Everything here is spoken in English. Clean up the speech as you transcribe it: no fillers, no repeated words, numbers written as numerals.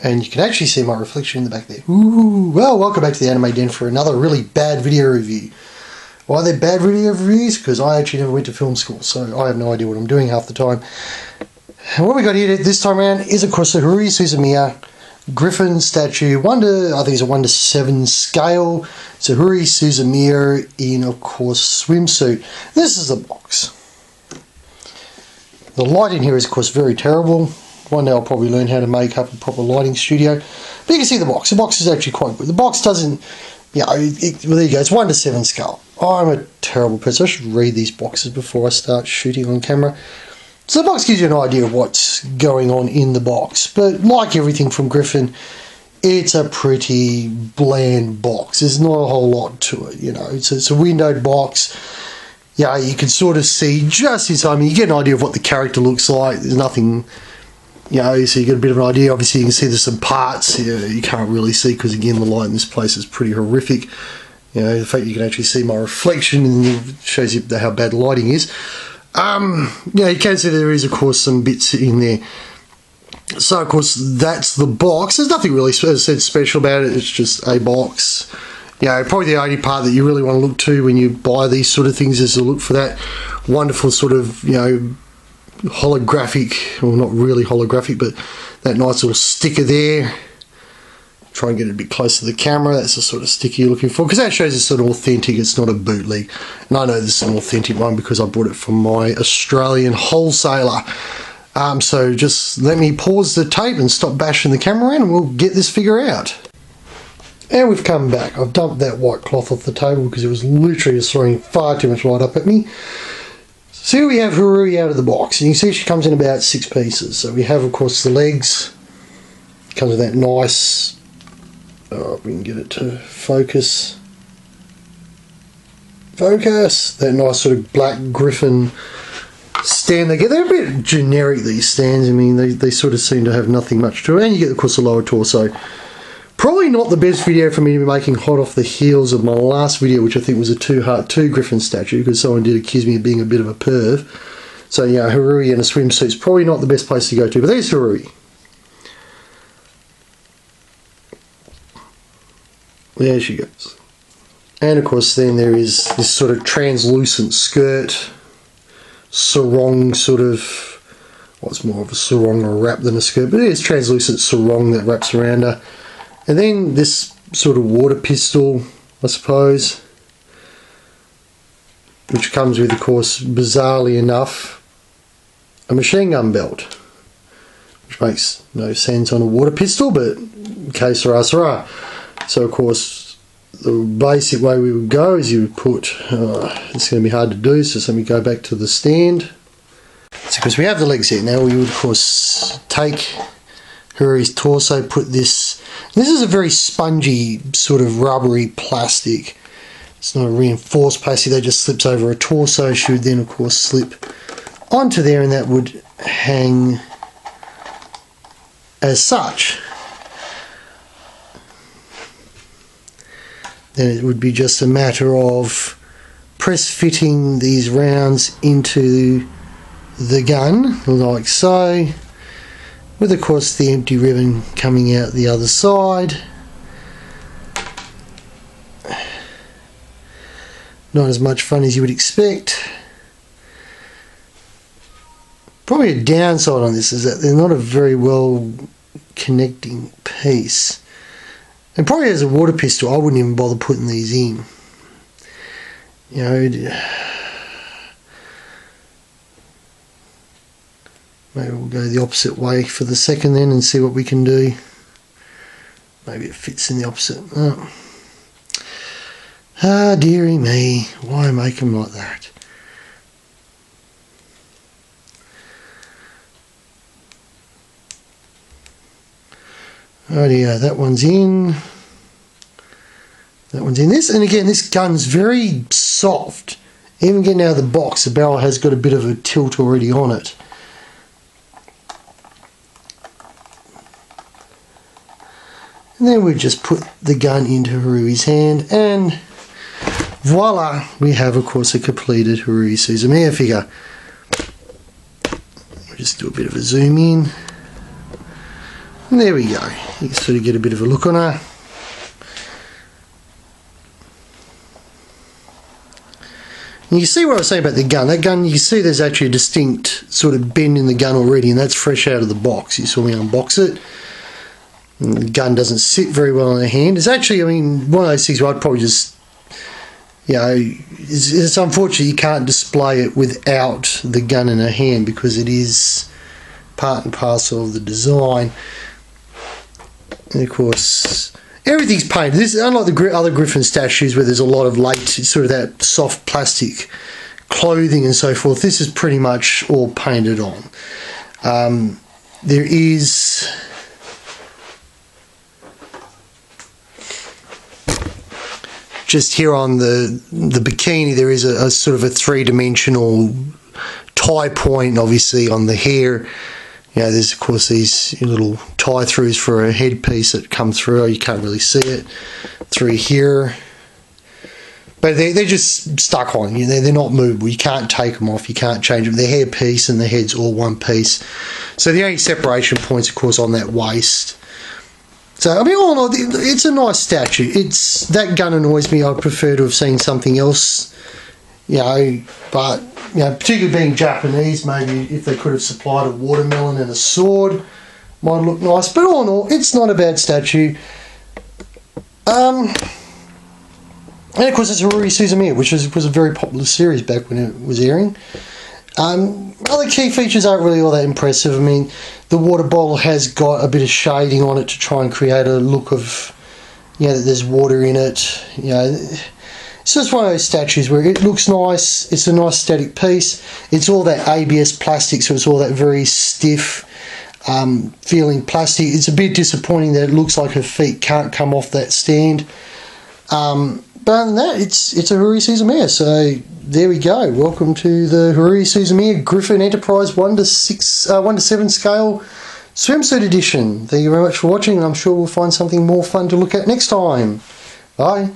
And you can actually see my reflection in the back there. Ooh, well, welcome back to the Anime Den for another really bad video review. Why are they bad video reviews? Because I actually never went to film school, so I have no idea what I'm doing half the time. And what we got here this time around is, of course, the Haruhi Suzumiya Griffon statue. I think it's a 1:7 scale. It's a Haruhi Suzumiya in, of course, swimsuit. This is the box. The light in here is, of course, very terrible. One day I'll probably learn how to make up a proper lighting studio. But you can see the box. The box is actually quite good. The box doesn't, well, there you go. It's 1:7 scale. I'm a terrible person. I should read these boxes before I start shooting on camera. So the box gives you an idea of what's going on in the box. But like everything from Griffon, it's a pretty bland box. There's not a whole lot to it, you know. It's a windowed box. Yeah, you can sort of see just in time. You get an idea of what the character looks like. There's nothing, you know, so you get a bit of an idea. Obviously, you can see there's some parts you can't really see because, again, the light in this place is pretty horrific. You know, the fact you can actually see my reflection and shows you how bad lighting is. Yeah, you can see there is, of course, some bits in there. So, of course, that's the box. There's nothing really, as I said, special about it. It's just a box. You know, probably the only part that you really want to look to when you buy these sort of things is to look for that wonderful sort of, you know, holographic, well, not really holographic, but that nice little sticker there. Try and get it a bit close to the camera. That's the sort of sticker you're looking for, because that shows it's sort of authentic. It's not a bootleg. And I know this is an authentic one because I bought it from my Australian wholesaler. So just let me pause the tape and stop bashing the camera around and we'll get this figure out. And we've come back. I've dumped that white cloth off the table because it was literally just throwing far too much light up at me. So here we have Haruhi out of the box, and you can see she comes in about 6 pieces. So we have, of course, the legs. It comes with that nice, if we can get it to focus. That nice sort of black Griffon stand they get. They're a bit generic, these stands. I mean, they sort of seem to have nothing much to it. And you get, of course, the lower torso. Probably not the best video for me to be making hot off the heels of my last video, which I think was a 2 Griffon statue, because someone did accuse me of being a bit of a perv. So, yeah, Haruhi in a swimsuit is probably not the best place to go to, but there's Haruhi. There she goes. And, of course, then there is this sort of translucent skirt, sarong sort of, well, it's more of a sarong or a wrap than a skirt, but it is translucent sarong that wraps around her. And then this sort of water pistol, I suppose, which comes with, of course, bizarrely enough, a machine gun belt, which makes no sense on a water pistol, but que sera, sera. So, of course, the basic way we would go is you would put, it's going to be hard to do, so let me go back to the stand. So, because we have the legs here, now we would, of course, take Haruhi's torso, put this is a very spongy sort of rubbery plastic. It's not a reinforced plastic that just slips over a torso. She would then, of course, slip onto there, and that would hang as such. Then it would be just a matter of press fitting these rounds into the gun like so, with, of course, the empty ribbon coming out the other side. Not as much fun as you would expect. Probably a downside on this is that they're not a very well connecting piece. And probably as a water pistol, I wouldn't even bother putting these in. You know, maybe we'll go the opposite way for the second then and see what we can do. Maybe it fits in the opposite. Oh. Ah, dearie me. Why make them like that? Rightio, that one's in. That one's in. This, and again, this gun's very soft. Even getting out of the box, the barrel has got a bit of a tilt already on it. And then we just put the gun into Haruhi's hand, and voila, we have, of course, a completed Haruhi Suzumiya figure. We'll just do a bit of a zoom in. And there we go. You can sort of get a bit of a look on her. And you can see what I was saying about the gun. That gun, you can see there's actually a distinct sort of bend in the gun already, and that's fresh out of the box. You saw me unbox it. And the gun doesn't sit very well in the hand. It's actually, I mean, one of those things where I'd probably just, you know, it's unfortunate you can't display it without the gun in her hand, because it is part and parcel of the design. And of course, everything's painted. This, unlike the other Griffon statues where there's a lot of latex, sort of that soft plastic clothing and so forth, this is pretty much all painted on. There is just here on the bikini, there is a sort of a three-dimensional tie point, obviously on the hair. You know, there's of course these little tie-throughs for a headpiece that come through. You can't really see it through here, but they're just stuck on. You know, they're not movable. You can't take them off. You can't change them. They're hairpiece and the head's all one piece. So the only separation points, of course, on that waist. So I mean, all in all, it's a nice statue. It's that gun annoys me. I'd prefer to have seen something else. You know, but you know, particularly being Japanese, maybe if they could have supplied a watermelon and a sword, might look nice. But all in all, it's not a bad statue. And of course, it's Haruhi Suzumiya, which was a very popular series back when it was airing. Other key features aren't really all that impressive. I mean, the water bottle has got a bit of shading on it to try and create a look of, you know, that there's water in it. You know, it's just one of those statues where it looks nice. It's a nice static piece. It's all that ABS plastic, so it's all that very stiff feeling plastic. It's a bit disappointing that it looks like her feet can't come off that stand. But other than that, it's a Haruhi Suzumiya. So there we go. Welcome to the Haruhi Suzumiya Griffon Enterprise 1 to 7 scale swimsuit edition. Thank you very much for watching, and I'm sure we'll find something more fun to look at next time. Bye.